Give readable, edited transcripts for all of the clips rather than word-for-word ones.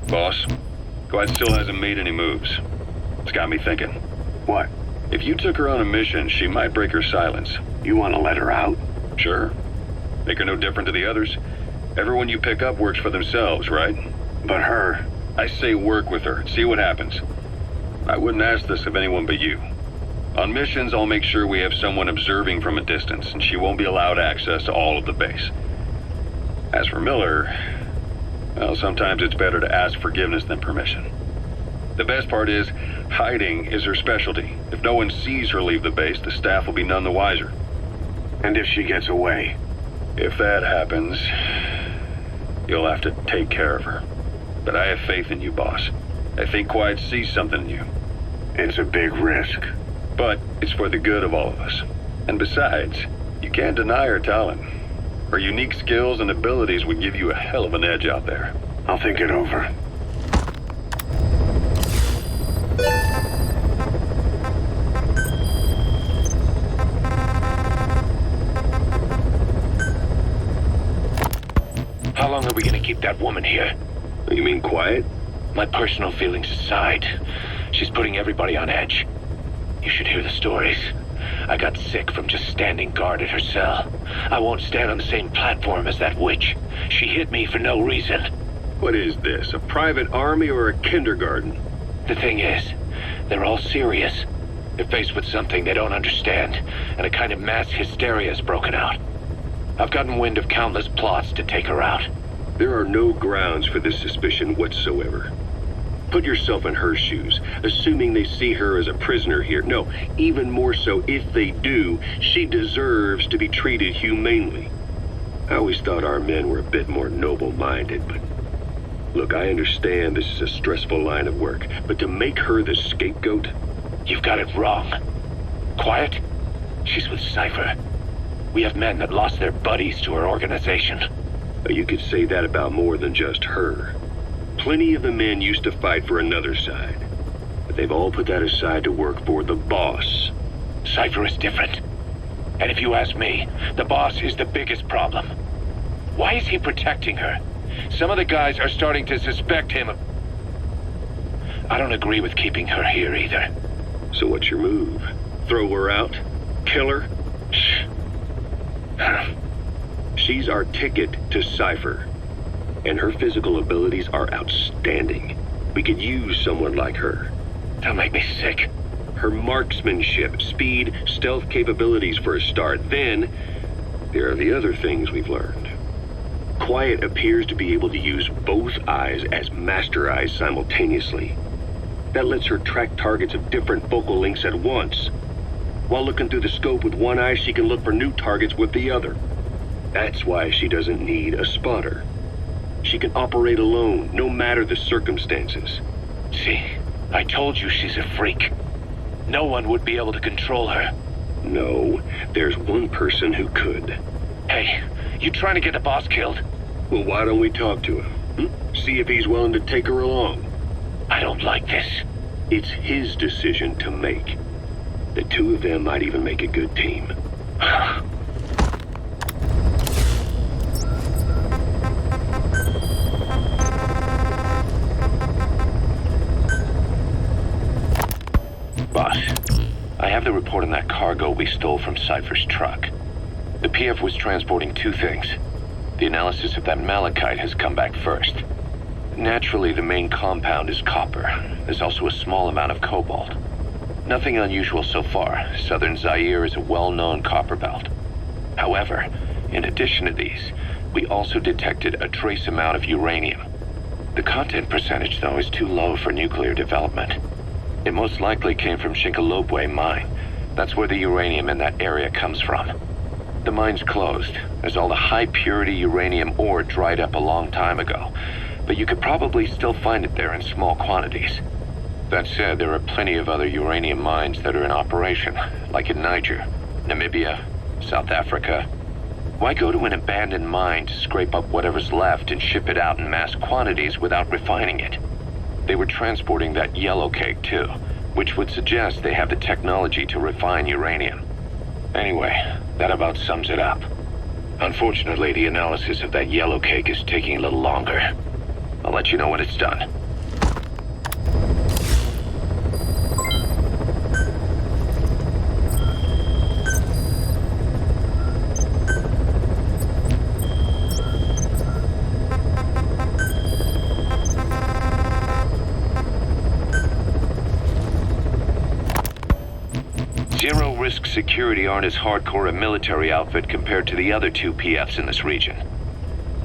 Boss, Quiet still hasn't made any moves. It's got me thinking. What? If you took her on a mission, she might break her silence. You want to let her out? Sure. Make her no different to the others. Everyone you pick up works for themselves, right? But her... I say work with her. See what happens. I wouldn't ask this of anyone but you. On missions, I'll make sure we have someone observing from a distance, and she won't be allowed access to all of the base. As for Miller, well, sometimes it's better to ask forgiveness than permission. The best part is, hiding is her specialty. If no one sees her leave the base, the staff will be none the wiser. And if she gets away? If that happens, you'll have to take care of her. But I have faith in you, boss. I think Quiet sees something in you. It's a big risk. But it's for the good of all of us. And besides, you can't deny her talent. Her unique skills and abilities would give you a hell of an edge out there. I'll think it over. How long are we gonna keep that woman here? You mean Quiet? My personal feelings aside, she's putting everybody on edge. You should hear the stories. I got sick from just standing guard at her cell. I won't stand on the same platform as that witch. She hit me for no reason. What is this, a private army or a kindergarten? The thing is, they're all serious. They're faced with something they don't understand, and a kind of mass hysteria has broken out. I've gotten wind of countless plots to take her out. There are no grounds for this suspicion whatsoever. Put yourself in her shoes, assuming they see her as a prisoner here. No, even more so, if they do, she deserves to be treated humanely. I always thought our men were a bit more noble-minded, but... Look, I understand this is a stressful line of work, but to make her the scapegoat... You've got it wrong. Quiet? She's with Cypher. We have men that lost their buddies to her organization. You could say that about more than just her. Plenty of the men used to fight for another side, but they've all put that aside to work for the boss. Cypher is different. And if you ask me, the boss is the biggest problem. Why is he protecting her? Some of the guys are starting to suspect him of... I don't agree with keeping her here either. So what's your move? Throw her out? Kill her? Shh. She's our ticket to Cypher, and her physical abilities are outstanding. We could use someone like her. That'll make me sick. Her marksmanship, speed, stealth capabilities for a start. Then, there are the other things we've learned. Quiet appears to be able to use both eyes as master eyes simultaneously. That lets her track targets of different focal lengths at once. While looking through the scope with one eye, she can look for new targets with the other. That's why she doesn't need a spotter. She can operate alone, no matter the circumstances. See, I told you she's a freak. No one would be able to control her. No, there's one person who could. Hey, you trying to get the boss killed? Well, why don't we talk to him? See if he's willing to take her along. I don't like this. It's his decision to make. The two of them might even make a good team. Boss, I have the report on that cargo we stole from Cypher's truck. The PF was transporting two things. The analysis of that malachite has come back first. Naturally, the main compound is copper. There's also a small amount of cobalt. Nothing unusual so far. Southern Zaire is a well-known copper belt. However, in addition to these, we also detected a trace amount of uranium. The content percentage, though, is too low for nuclear development. It most likely came from Shinkalobwe mine. That's where the uranium in that area comes from. The mine's closed, as all the high-purity uranium ore dried up a long time ago, but you could probably still find it there in small quantities. That said, there are plenty of other uranium mines that are in operation, like in Niger, Namibia, South Africa. Why go to an abandoned mine to scrape up whatever's left and ship it out in mass quantities without refining it? They were transporting that yellow cake too, which would suggest they have the technology to refine uranium. Anyway, that about sums it up. Unfortunately, the analysis of that yellow cake is taking a little longer. I'll let you know when it's done. Risk Security aren't as hardcore a military outfit compared to the other two PFs in this region.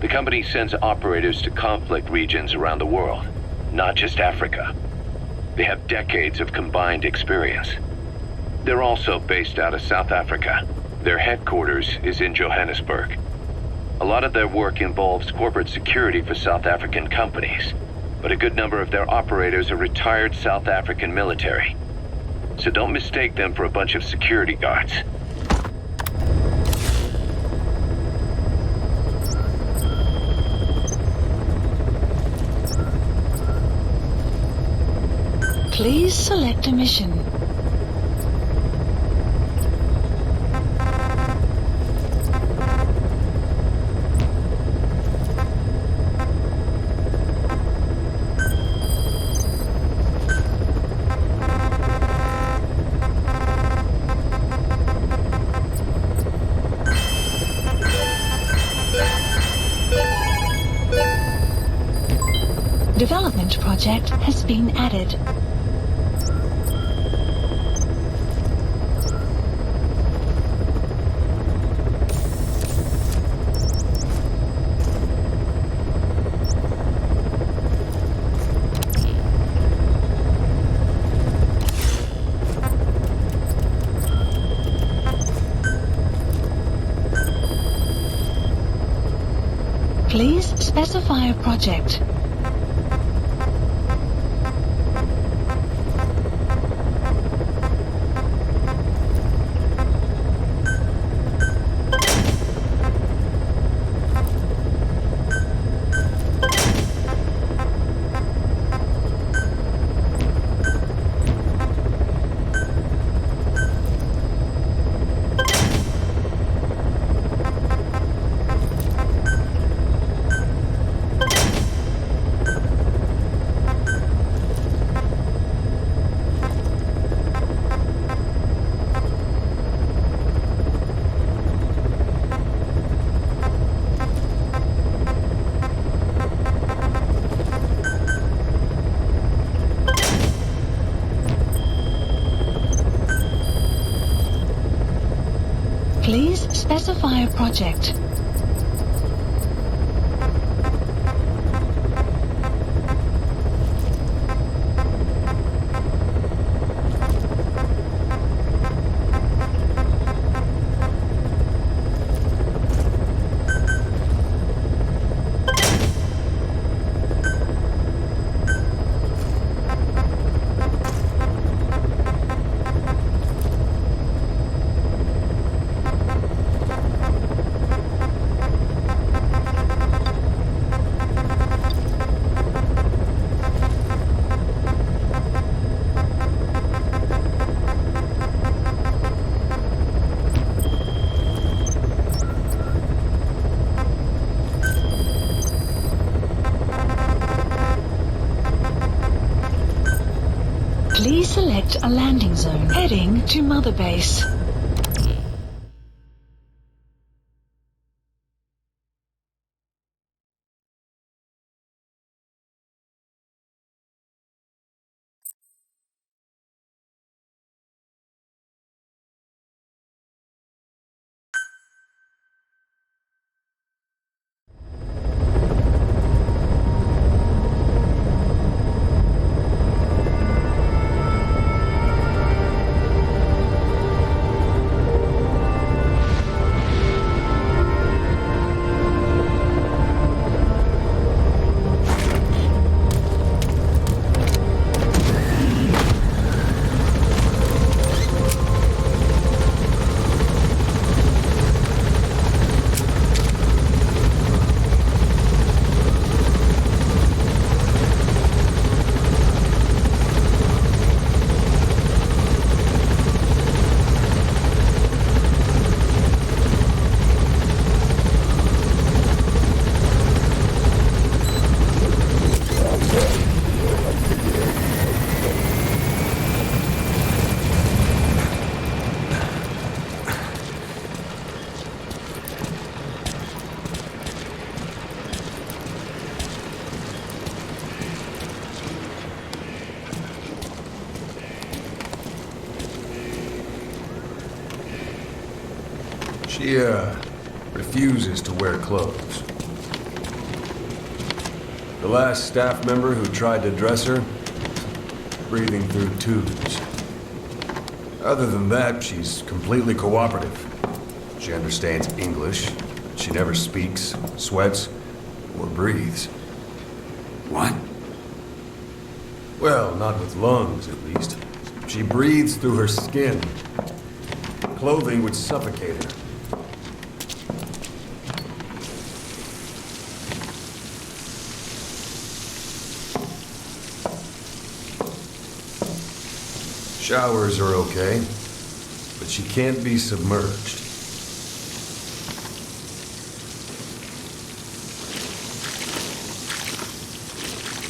The company sends operators to conflict regions around the world, not just Africa. They have decades of combined experience. They're also based out of South Africa. Their headquarters is in Johannesburg. A lot of their work involves corporate security for South African companies, but a good number of their operators are retired South African military. So don't mistake them for a bunch of security guards. Please select a mission. Development project has been added. Please specify a project. Please specify a project. Please select a landing zone heading to Mother Base. She, refuses to wear clothes. The last staff member who tried to dress her, breathing through tubes. Other than that, she's completely cooperative. She understands English. She never speaks, sweats, or breathes. What? Well, not with lungs, at least. She breathes through her skin. Clothing would suffocate her. Showers are okay, but she can't be submerged.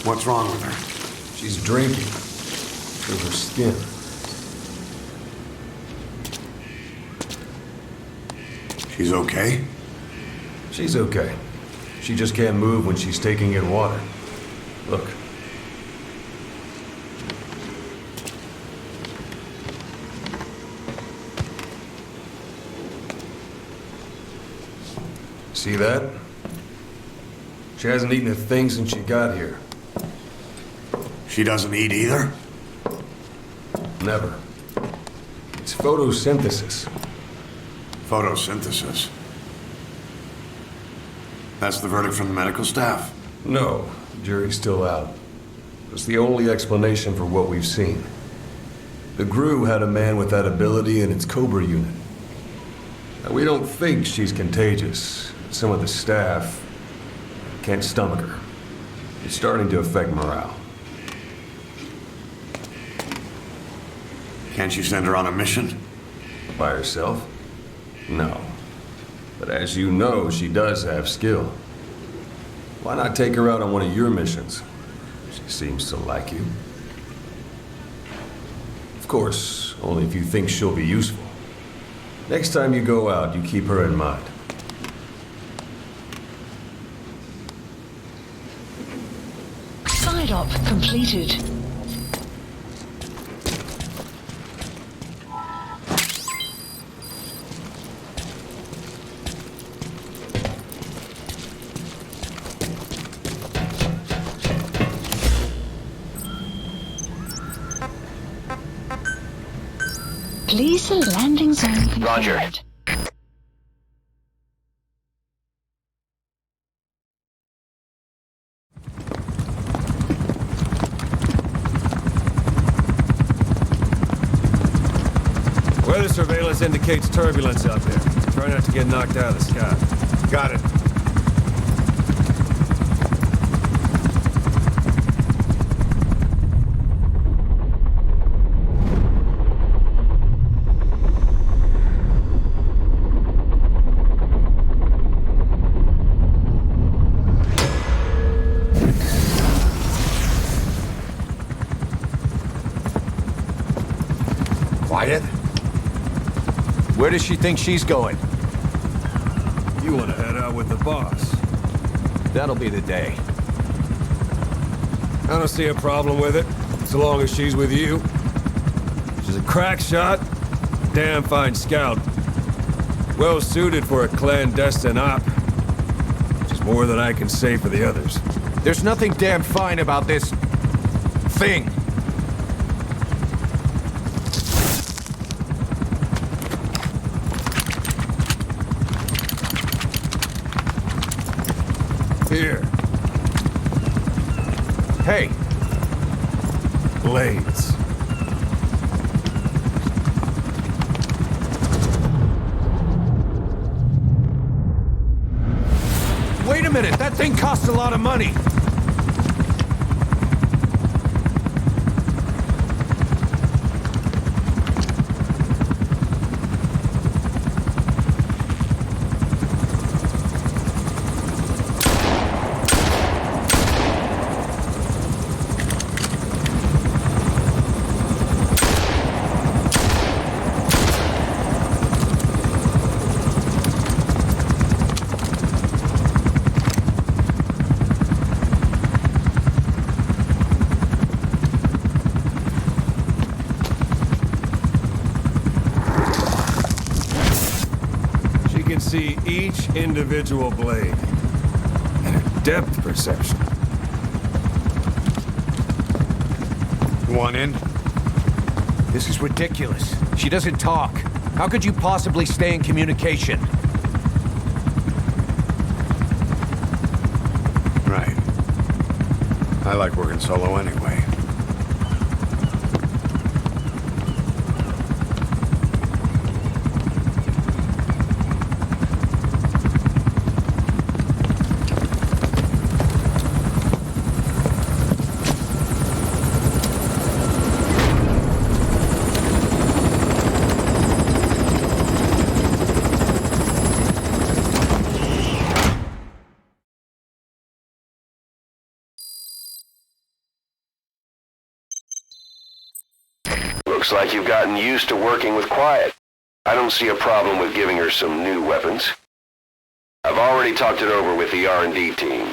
What's wrong with her? She's drinking through her skin. She's okay? She's okay. She just can't move when she's taking in water. Look. See that? She hasn't eaten a thing since she got here. She doesn't eat either? Never. It's photosynthesis. Photosynthesis. That's the verdict from the medical staff? No, jury's still out. It's the only explanation for what we've seen. The GRU had a man with that ability in its Cobra unit. Now, we don't think she's contagious. Some of the staff can't stomach her. It's starting to affect morale. Can't you send her on a mission? By herself? No. But as you know, she does have skill. Why not take her out on one of your missions? She seems to like you. Of course, only if you think she'll be useful. Next time you go out, you keep her in mind. Side op completed. Please the landing zone confirmed. Roger. Weather surveillance indicates turbulence out there. Try not to get knocked out of the sky. Got it. Quiet? Where does she think she's going? You want to head out with the boss? That'll be the day. I don't see a problem with it, so long as she's with you. She's a crack shot, damn fine scout. Well suited for a clandestine op. Which is more than I can say for the others. There's nothing damn fine about this thing. Here. Hey, Blades. wait a minute, that thing costs a lot of money. each individual blade. And a depth perception. One in? This is ridiculous. She doesn't talk. How could you possibly stay in communication? Right. I like working solo anyway. Looks like you've gotten used to working with Quiet. I don't see a problem with giving her some new weapons. I've already talked it over with the R&D team.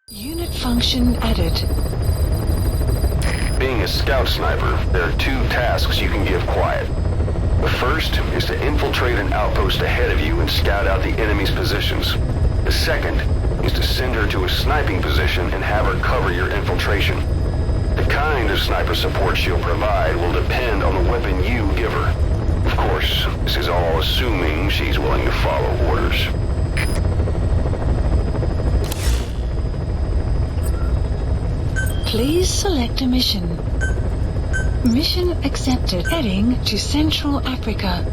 Unit function added. Being a scout sniper, there are two tasks you can give Quiet. The first is to infiltrate an outpost ahead of you and scout out the enemy's positions. The second is to send her to a sniping position and have her cover your infiltration. The kind of sniper support she'll provide will depend on the weapon you give her. Of course, this is all assuming she's willing to follow orders. Please select a mission. Mission accepted. Heading to Central Africa.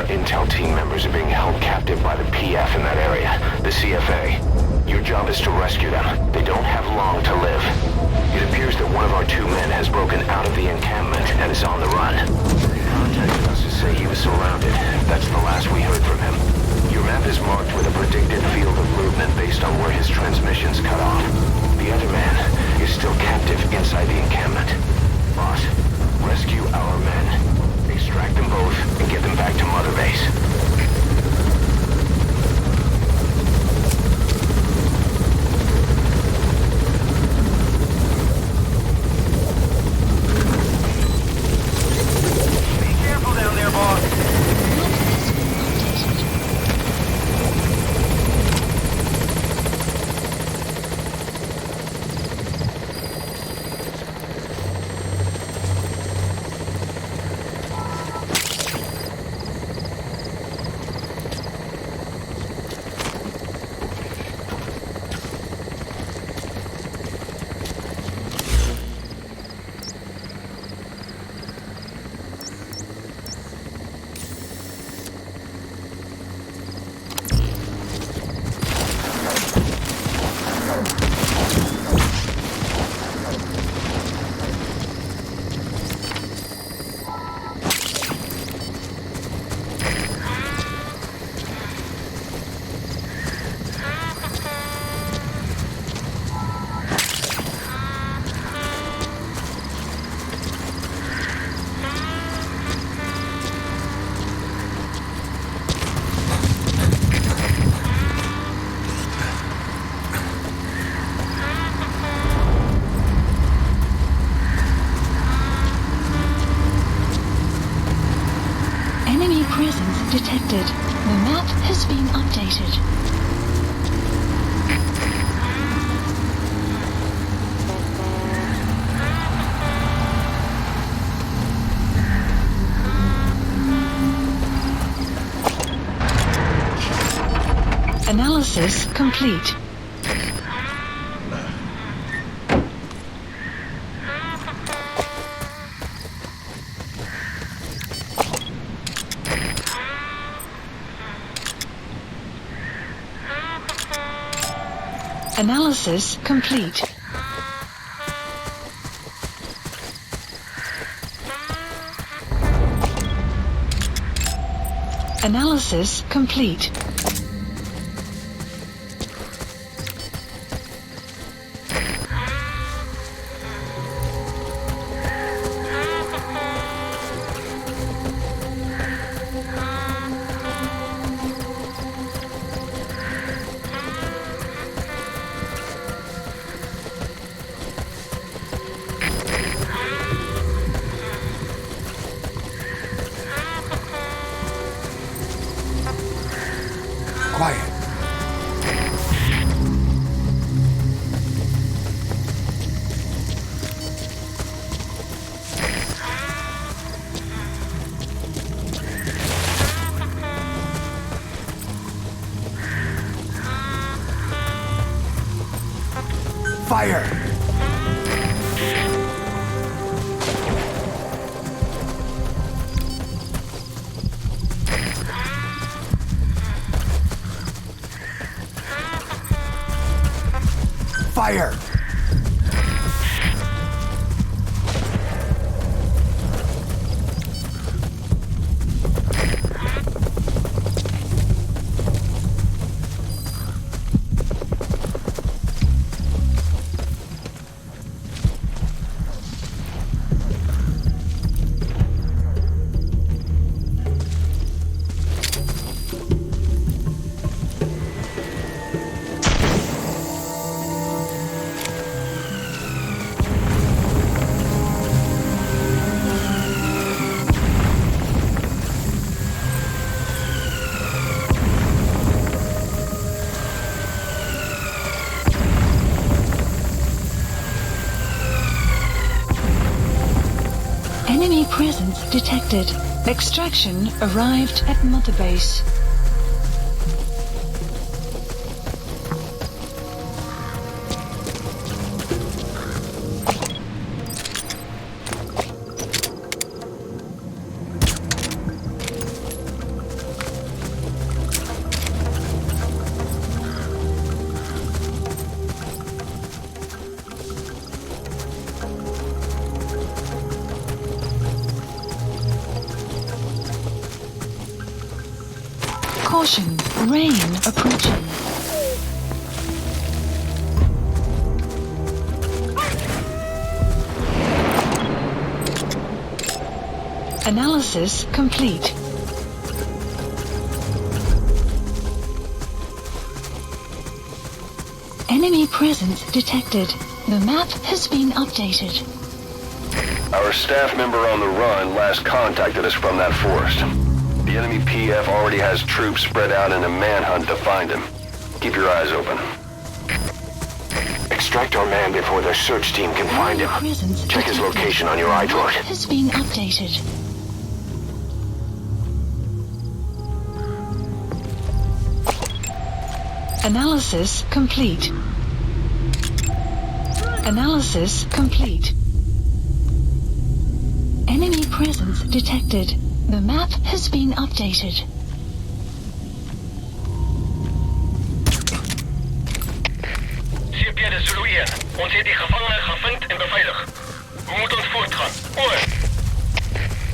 Intel team members are being held captive by the PF in that area, the CFA. Your job is to rescue them. They don't have long to live. It appears that one of our 2 men has broken out of the encampment and is on the run. He contacted us to say he was surrounded. That's the last we heard from him. Your map is marked with a predicted field of movement based on where his transmissions cut off. The other man is still captive inside the encampment. Boss, rescue our men. Extract them both and get them back to Mother Base. Be careful down there, boss. detected. The map has been updated. Analysis complete. Analysis complete. Analysis complete. Quiet. Fire! Fire! Enemy presence detected. Extraction arrived at Mother Base. Caution, rain approaching. Analysis complete. Enemy presence detected. The map has been updated. Our staff member on the run last contacted us from that forest. The enemy PF already has troops spread out in a manhunt to find him. Keep your eyes open. Extract our man before their search team can find him. Check his location on your iDroid. Has been updated. Analysis complete. Analysis complete. Enemy presence detected. The map has been updated. CP de Zulu 1. Ons het die gevangene gevind en beveilig. We moeten ons voortgaan. Oor.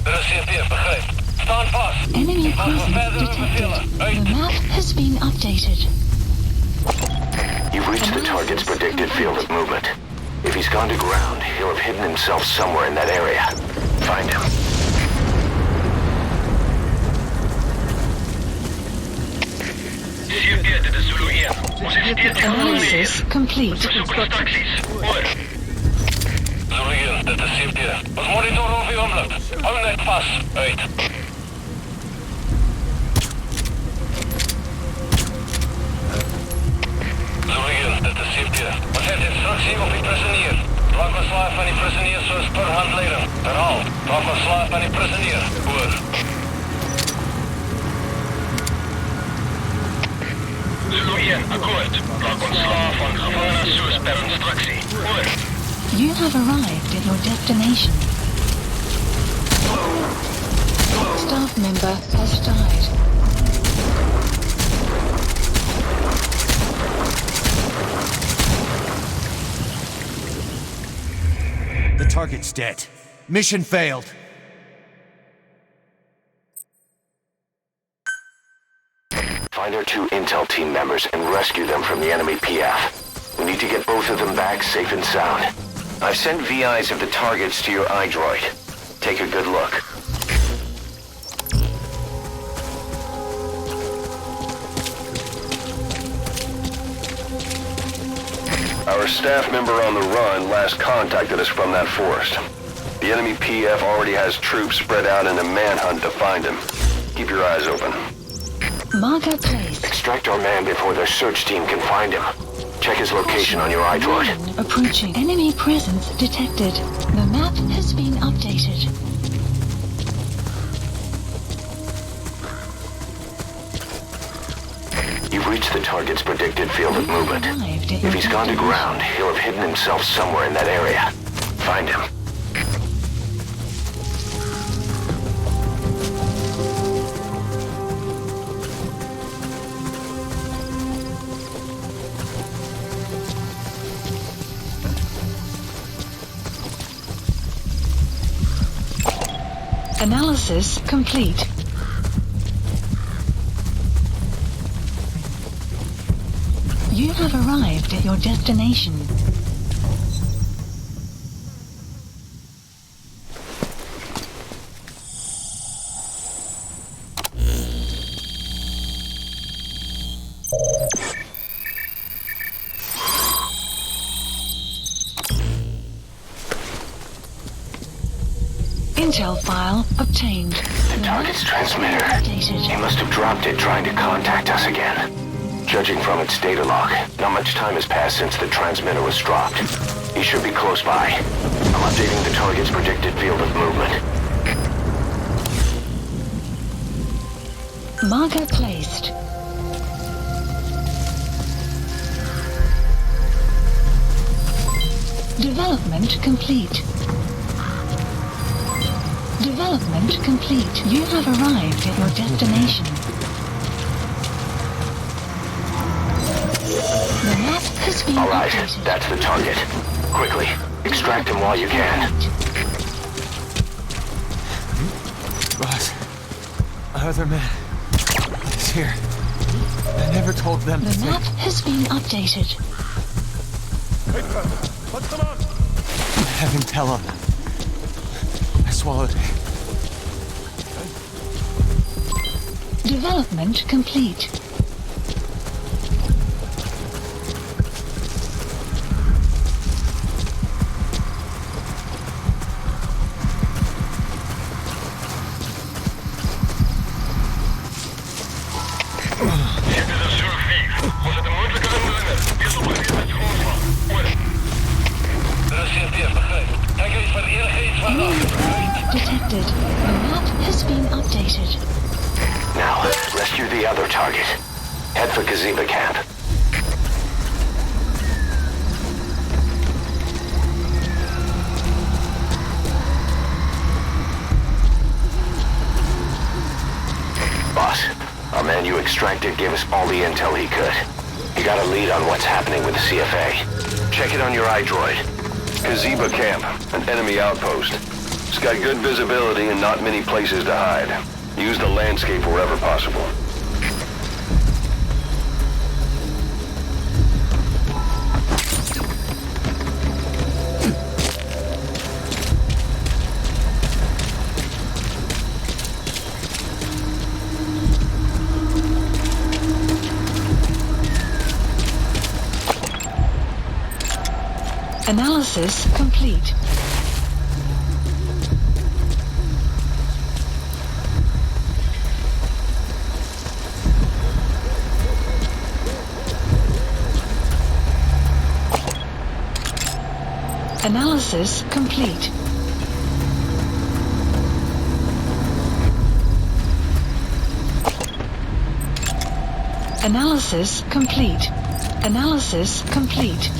Er is CP, begrijp. Staan vast. Enemy presence detected. The map has been updated. You've reached the target's predicted field of movement. If he's gone to ground, he'll have hidden himself somewhere in that area. Find him. CP, dit is Zulu 1. Ons is steeds die gevangene hier. Analysis complete. We zoeken instructies. Oor. Zulu 1, dit is CP. Ons monitor over die oomlik. Hou net vast. Uit. Zulu 1, dit is CP. Ons heeft instructie op die prisonier. Maak ontslaaf van die prisonier soos per handleiding. Herhaal. Maak ontslaaf van die prisonier. Oor. Zulu 1, akkoord. Raak ontslae van gevangenes soos per instruksie. Oor. You have arrived at your destination. Staff member has died. The target's dead. Mission failed. Find our 2 intel team members and rescue them from the enemy PF. We need to get both of them back safe and sound. I've sent VIs of the targets to your iDroid. Take a good look. Our staff member on the run last contacted us from that forest. The enemy PF already has troops spread out in a manhunt to find him. Keep your eyes open. Marker placed. Extract our man before their search team can find him. Check his location on your iDroid. Approaching. Enemy presence detected. The map has been updated. You've reached the target's predicted field of movement. If he's gone to ground, he'll have hidden himself somewhere in that area. Find him. Analysis complete. You have arrived at your destination. Intel file obtained. The target's transmitter. He must have dropped it trying to contact us again. Judging from its data log, not much time has passed since the transmitter was dropped. He should be close by. I'm updating the target's predicted field of movement. Marker placed. Development complete. Development complete. You have arrived at your destination. The map has been All right, updated. that's the target. Quickly, extract him while you can. Boss, other man is here. I never told them The map has been updated. Have him tell him. I swallowed it. Development complete. Dit is een Zulu 4. Was het een moeilijke rendeling? Dit opgegeven met grondslag. Oor. Er is CFTF, begrijp. Kijk eens van enige iets van Detected. The map has been updated. Now, rescue the other target. Head for Gazeba Camp. Boss, our man you extracted gave us all the intel he could. He got a lead on what's happening with the CFA. Check it on your iDroid. Gazeba Camp, an enemy outpost. It's got good visibility and not many places to hide. Use the landscape wherever possible. Analysis complete. Analysis complete. Analysis complete. Analysis complete.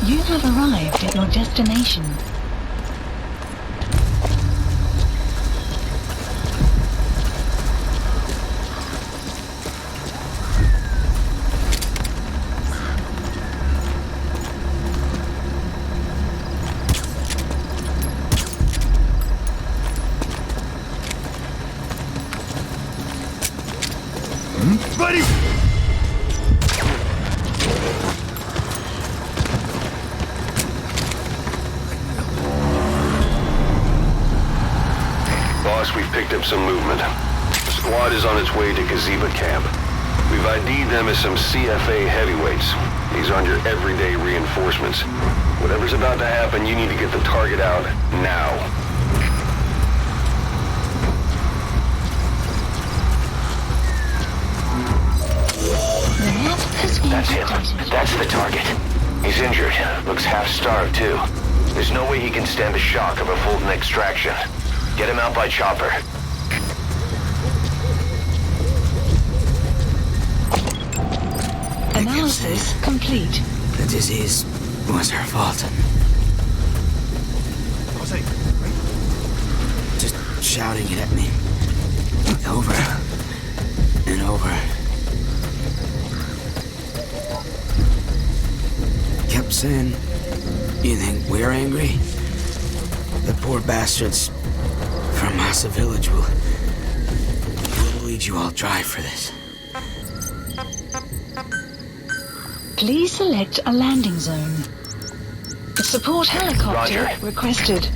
You have arrived at your destination. Buddy! Boss, we've picked up some movement. The squad is on its way to Gazeba Camp. We've ID'd them as some CFA heavyweights. These aren't your everyday reinforcements. Whatever's about to happen, you need to get the target out now. The map has been That's him. updated. That's the target. He's injured. Looks half-starved, too. There's no way he can stand the shock of a Fulton extraction. Get him out by chopper. Analysis complete. The disease was her fault. Just shouting it at me. Over and over. Kept saying, "You think we're angry? The poor bastards from Massa Village will bleed you all dry for this." Please select a landing zone. Support helicopter Roger. requested.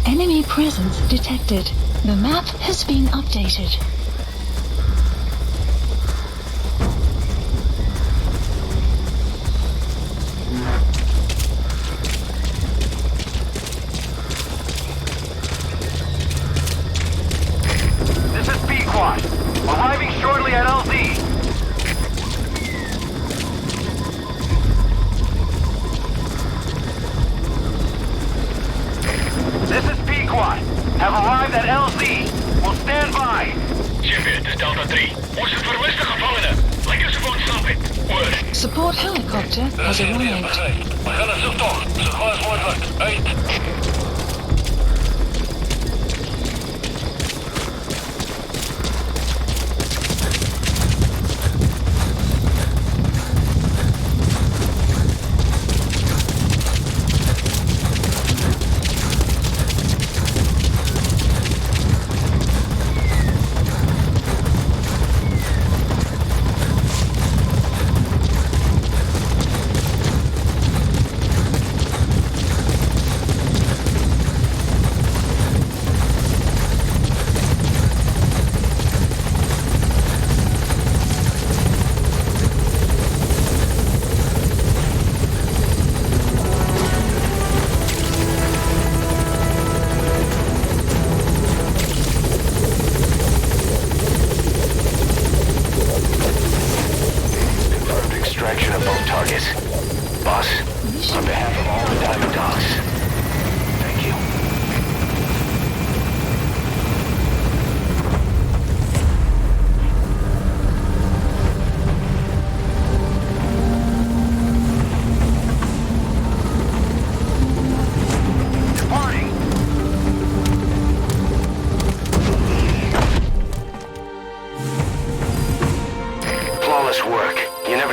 Enemy presence detected. The map has been updated. This is Pequod. Arriving shortly at LZ. This is Pequod. Have arrived at LZ. Will stand by. Chip, dit is Delta 3. Ons het vermiste gevangenen. Lekker ze voor ontsnappen. Oor. Support helicopter has arrived. Begrijp. We gaan een zoektocht. Zo gauw als mogelijk. Uit.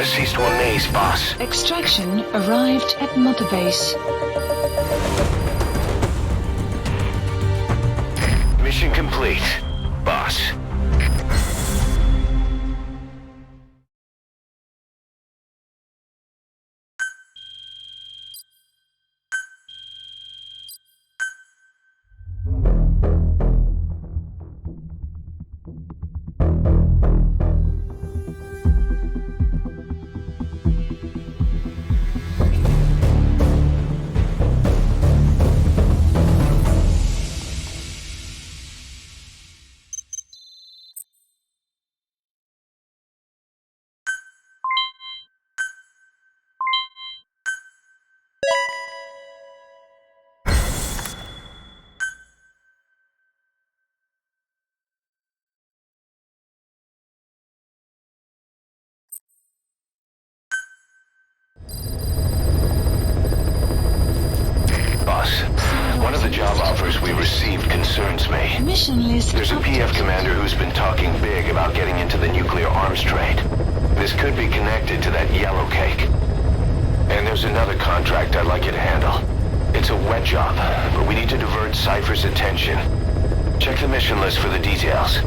never cease to amaze, boss. Extraction arrived at Mother Base. Mission complete, boss. One of the job offers we received concerns me. Mission list. There's a PF commander who's been talking big about getting into the nuclear arms trade. This could be connected to that yellow cake. And there's another contract I'd like you to handle. It's a wet job, but we need to divert Cypher's attention. Check the mission list for the details.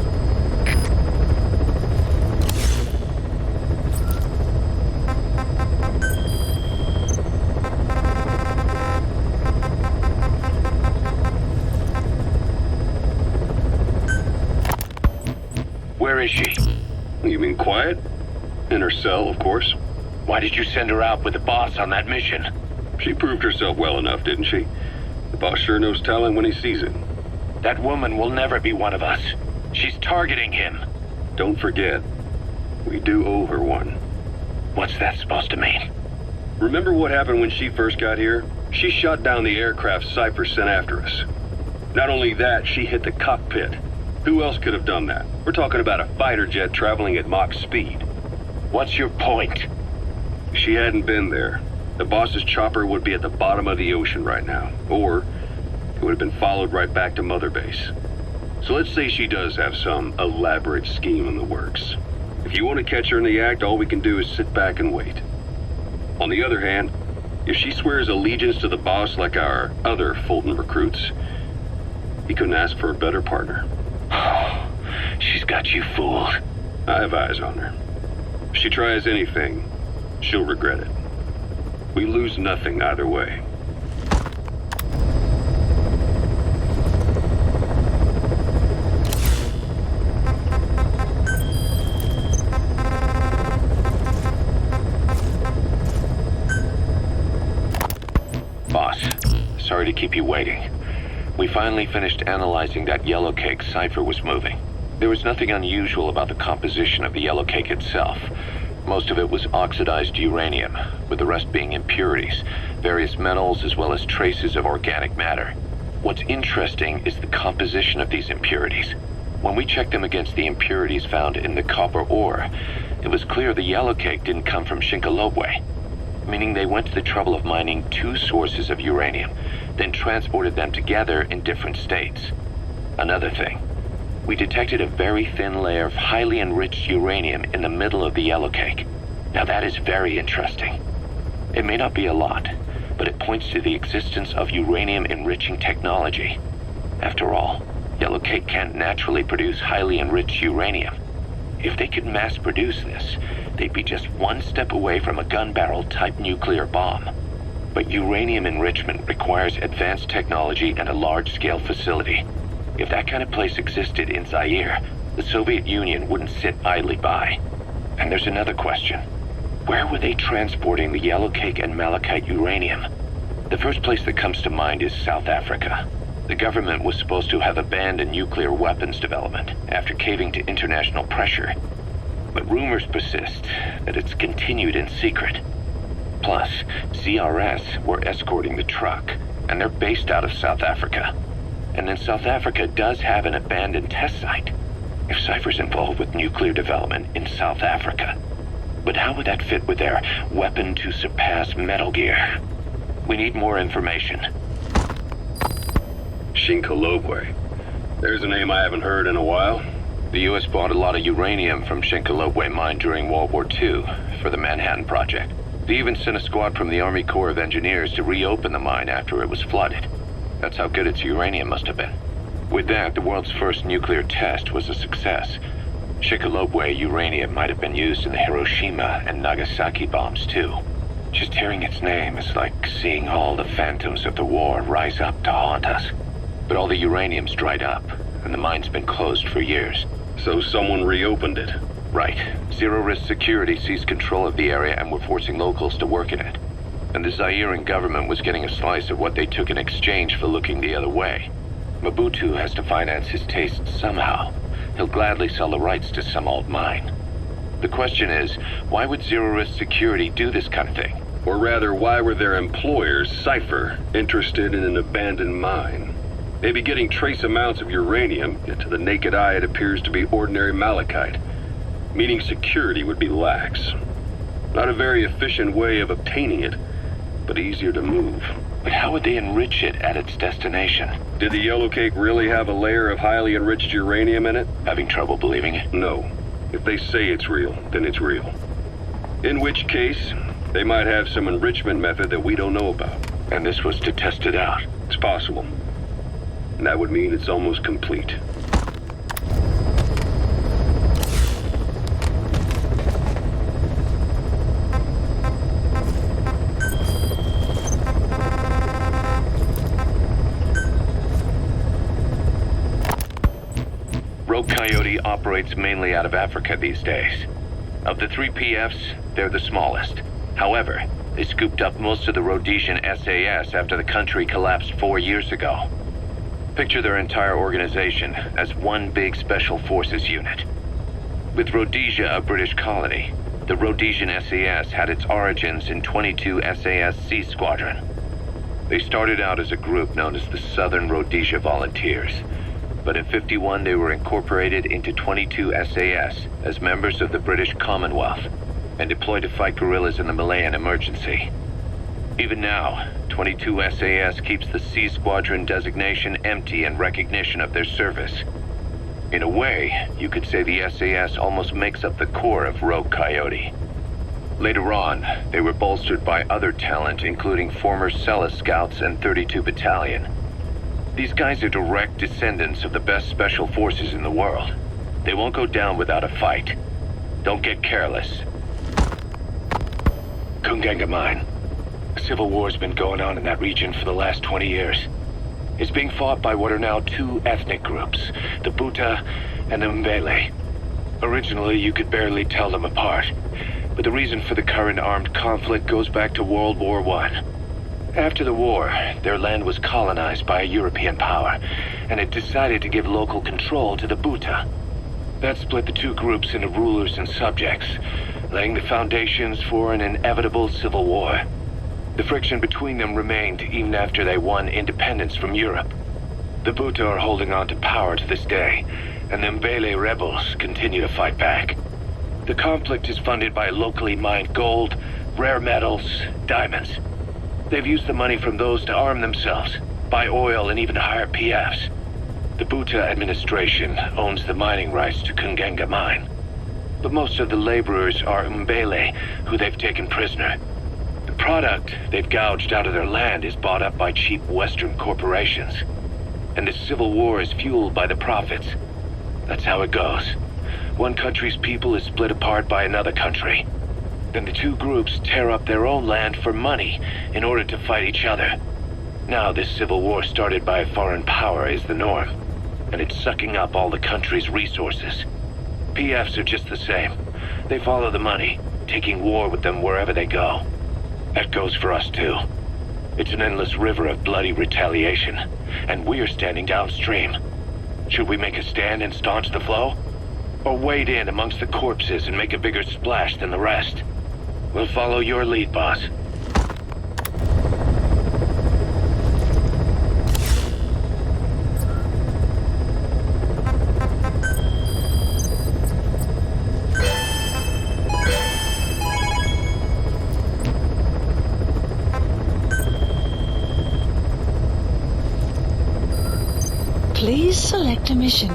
Where is she? You mean quiet? In her cell, of course. Why did you send her out with the boss on that mission? She proved herself well enough, didn't she? The boss sure knows talent when he sees it. That woman will never be one of us. She's targeting him. Don't forget, we do owe her one. What's that supposed to mean? Remember what happened when she first got here? She shot down the aircraft Cypher sent after us. Not only that, she hit the cockpit. Who else could have done that? We're talking about a fighter jet traveling at Mach speed. What's your point? If she hadn't been there, the boss's chopper would be at the bottom of the ocean right now. Or it would have been followed right back to Mother Base. So let's say she does have some elaborate scheme in the works. If you want to catch her in the act, all we can do is sit back and wait. On the other hand, if she swears allegiance to the boss like our other Fulton recruits, he couldn't ask for a better partner. She's got you fooled. I have eyes on her. If she tries anything, she'll regret it. We lose nothing either way. Boss, sorry to keep you waiting. We finally finished analyzing that yellow cake Cypher was moving. There was nothing unusual about the composition of the yellow cake itself. Most of it was oxidized uranium, with the rest being impurities, various metals as well as traces of organic matter. What's interesting is the composition of these impurities. When we checked them against the impurities found in the copper ore, it was clear the yellow cake didn't come from Shinkolobwe, meaning they went to the trouble of mining two sources of uranium, then transported them together in different states. Another thing, we detected a very thin layer of highly enriched uranium in the middle of the yellow cake. Now that is very interesting. It may not be a lot, but it points to the existence of uranium-enriching technology. After all, yellow cake can't naturally produce highly enriched uranium. If they could mass produce this, they'd be just one step away from a gun barrel type nuclear bomb. But uranium enrichment requires advanced technology and a large-scale facility. If that kind of place existed in Zaire, the Soviet Union wouldn't sit idly by. And there's another question. Where were they transporting the yellow cake and malachite uranium? The first place that comes to mind is South Africa. The government was supposed to have abandoned nuclear weapons development after caving to international pressure. But rumors persist that it's continued in secret. Plus, CRS were escorting the truck, and they're based out of South Africa. And then South Africa does have an abandoned test site. If Cypher's involved with nuclear development in South Africa. But how would that fit with their weapon to surpass Metal Gear? We need more information. Shinkolobwe. There's a name I haven't heard in a while. The U.S. bought a lot of uranium from Shinkolobwe mine during World War II for the Manhattan Project. They even sent a squad from the Army Corps of Engineers to reopen the mine after it was flooded. That's how good its uranium must have been. With that, the world's first nuclear test was a success. Shinkolobwe uranium might have been used in the Hiroshima and Nagasaki bombs too. Just hearing its name is like seeing all the phantoms of the war rise up to haunt us. But all the uranium's dried up, and the mine's been closed for years. So someone reopened it. Right. Zero-risk security seized control of the area and were forcing locals to work in it. And the Zairean government was getting a slice of what they took in exchange for looking the other way. Mobutu has to finance his taste somehow. He'll gladly sell the rights to some old mine. The question is, why would zero-risk security do this kind of thing? Or rather, why were their employers, Cypher, interested in an abandoned mine? Maybe getting trace amounts of uranium, yet to the naked eye it appears to be ordinary malachite, meaning security would be lax. Not a very efficient way of obtaining it, but easier to move. But how would they enrich it at its destination? Did the yellow cake really have a layer of highly enriched uranium in it? Having trouble believing it? No. If they say it's real, then it's real. In which case, they might have some enrichment method that we don't know about. And this was to test it out? It's possible. And that would mean it's almost complete. Rogue Coyote operates mainly out of Africa these days. Of the 3 PFs, they're the smallest. However, they scooped up most of the Rhodesian SAS after the country collapsed 4 years ago. Picture their entire organization as one big special forces unit. With Rhodesia a British colony, the Rhodesian SAS had its origins in 22 SAS Sea Squadron. They started out as a group known as the Southern Rhodesia Volunteers, but in '51 they were incorporated into 22 SAS as members of the British Commonwealth and deployed to fight guerrillas in the Malayan emergency. Even now, 22 SAS keeps the Sea Squadron designation empty in recognition of their service. In a way, you could say the SAS almost makes up the core of Rogue Coyote. Later on, they were bolstered by other talent, including former Celis Scouts and 32 Battalion. These guys are direct descendants of the best special forces in the world. They won't go down without a fight. Don't get careless. Kunganga Mine. A civil war's been going on in that region for the last 20 years. It's being fought by what are now 2 ethnic groups, the Buta and the Mbele. Originally, you could barely tell them apart, but the reason for the current armed conflict goes back to World War I. After the war, their land was colonized by a European power, and it decided to give local control to the Buta. That split the 2 groups into rulers and subjects, laying the foundations for an inevitable civil war. The friction between them remained even after they won independence from Europe. The Buta are holding on to power to this day, and the Mbele rebels continue to fight back. The conflict is funded by locally mined gold, rare metals, diamonds. They've used the money from those to arm themselves, buy oil, and even hire PFs. The Buta administration owns the mining rights to Kunganga Mine. But most of the laborers are Mbele, who they've taken prisoner. The product they've gouged out of their land is bought up by cheap Western corporations. And the civil war is fueled by the profits. That's how it goes. One country's people is split apart by another country. Then the 2 groups tear up their own land for money in order to fight each other. Now this civil war started by a foreign power is the norm, and it's sucking up all the country's resources. PFs are just the same. They follow the money, taking war with them wherever they go. That goes for us too. It's an endless river of bloody retaliation, and we're standing downstream. Should we make a stand and staunch the flow? Or wade in amongst the corpses and make a bigger splash than the rest? We'll follow your lead, boss. Please select a mission.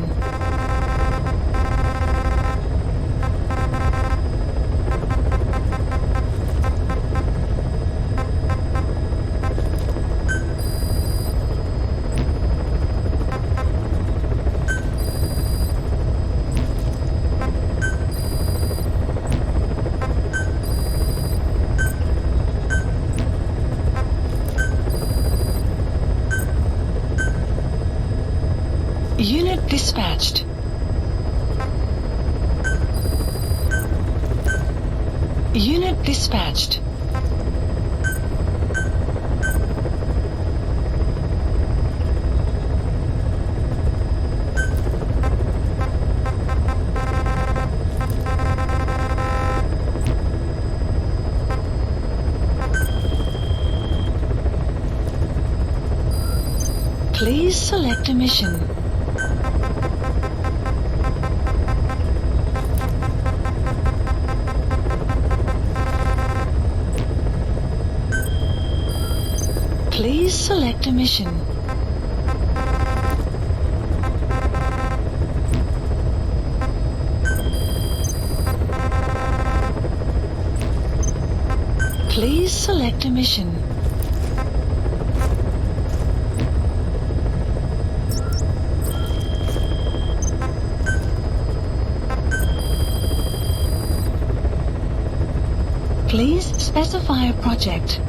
Unit dispatched. Please select a mission. Please select a mission. Please select a mission. Please specify a project.